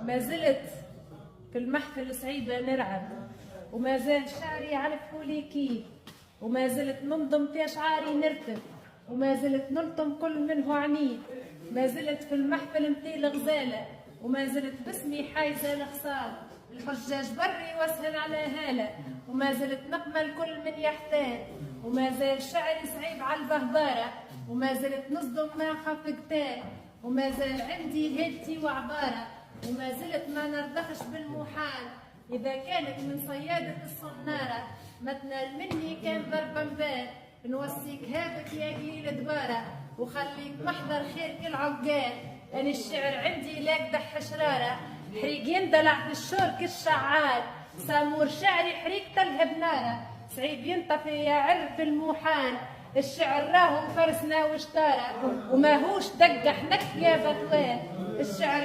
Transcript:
ما زلت في المحفل صعيبة نرعب، وما زال شعري يعرفوا لي كيف، وما زلت ننظم في أشعاري نرتب، وما زلت نلطم كل منه عنيد، ما زلت في المحفل مثيل غزالة، وما زلت باسمي حايزة الخصال، الحجاج بري واسهل على هالة، وما زلت نقبل كل من يحتال، وما زال شعري صعيب على البهبارة، وما زلت نصدم ما خاف قتال، وما زال عندي هيبتي وعبارة، وما زلت ما نرضخش بالمحال، إذا كانت من صيادة الصنارة ما تنال مني كان ضربة مبال، نوصيك هابك يا قليل دبارة وخليك محضر خير كل عقال، أنا الشعر عندي لا قدح حشرارة، حريق يندلع في الشور كالشعال، سامور شعري حريق تلهب نارة، صعيب ينطفي يا عرف المحال، الشعر راهو فرسنا واشتارة وما هوش دقح نك يا بطوال، الشعر